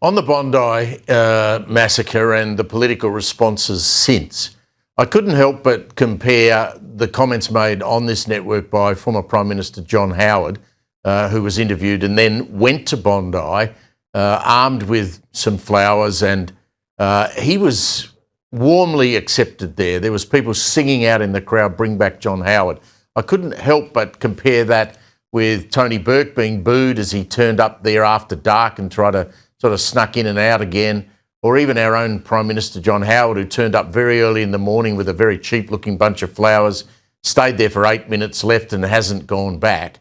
On the Bondi massacre and the political responses since, I couldn't help but compare the comments made on this network by former Prime Minister John Howard, who was interviewed and then went to Bondi armed with some flowers, and he was warmly accepted there. There was people singing out in the crowd, "Bring back John Howard." I couldn't help but compare that with Tony Burke being booed as he turned up there after dark and tried to sort of snuck in and out again, or even our own Prime Minister John Howard, who turned up very early in the morning with a very cheap-looking bunch of flowers, stayed there for 8 minutes, left and hasn't gone back.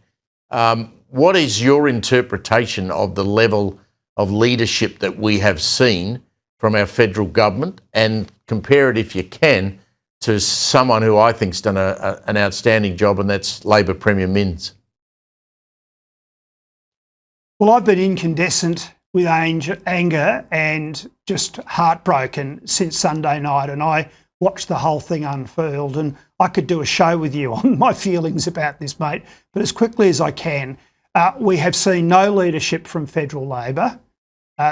What is your interpretation of the level of leadership that we have seen from our federal government, and compare it, if you can, to someone who I think's done an outstanding job, and that's Labor Premier Minns? Well, I've been incandescent with anger and just heartbroken since Sunday night, and I watched the whole thing unfurled, and I could do a show with you on my feelings about this, mate, but as quickly as I can, we have seen no leadership from federal Labor,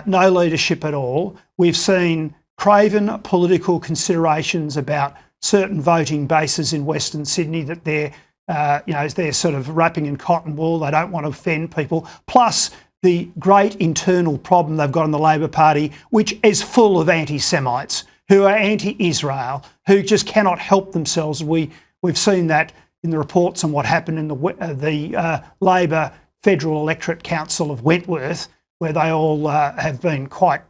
no leadership at all. We've seen craven political considerations about certain voting bases in Western Sydney that they're sort of wrapping in cotton wool. They don't want to offend people. Plus the great internal problem they've got in the Labor Party, which is full of anti-Semites who are anti-Israel, who just cannot help themselves. We've seen that in the reports on what happened in the Labor Federal Electorate Council of Wentworth, where they all have been quite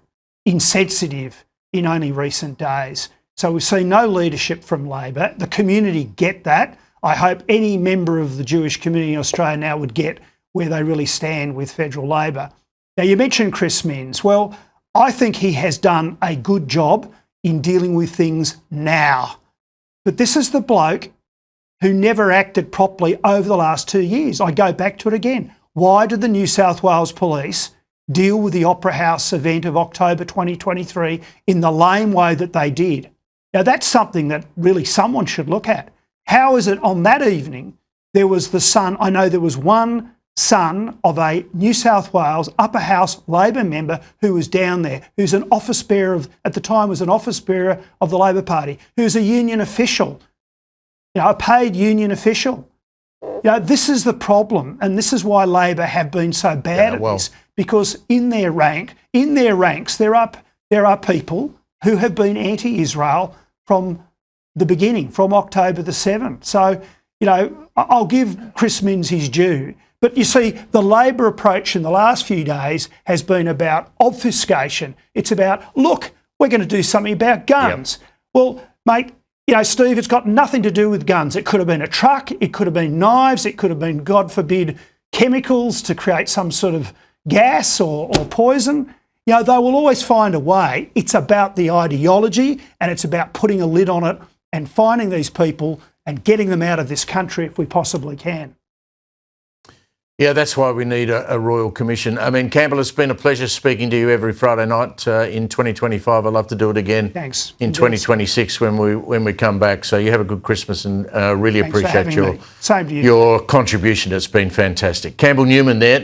insensitive in only recent days. So we've seen no leadership from Labor. The community get that. I hope any member of the Jewish community in Australia now would get where they really stand with federal Labor. Now, you mentioned Chris Minns. Well, I think he has done a good job in dealing with things now. But this is the bloke who never acted properly over the last 2 years. I go back to it again. Why did the New South Wales Police deal with the Opera House event of October 2023 in the lame way that they did? Now, that's something that really someone should look at. How is it on that evening there was the son, I know there was one son of a New South Wales Upper House Labor member who was down there, who's an office bearer of, at the time was an office bearer of the Labor Party, who's a union official, a paid union official. This is the problem, and this is why Labor have been so bad at this, because in their ranks there are people who have been anti-Israel from the beginning, from October the 7th. So, I'll give Chris Minns his due. But you see, the Labor approach in the last few days has been about obfuscation. It's about, look, we're going to do something about guns. Yep. Well, mate, Steve, it's got nothing to do with guns. It could have been a truck, it could have been knives, it could have been, God forbid, chemicals to create some sort of gas or poison. They will always find a way. It's about the ideology, and it's about putting a lid on it and finding these people and getting them out of this country if we possibly can. Yeah, that's why we need a Royal Commission. I mean, Campbell, it's been a pleasure speaking to you every Friday night in 2025. I'd love to do it again. Thanks. In 2026 when we come back. So you have a good Christmas, and really appreciate your contribution. It's been fantastic. Campbell Newman there.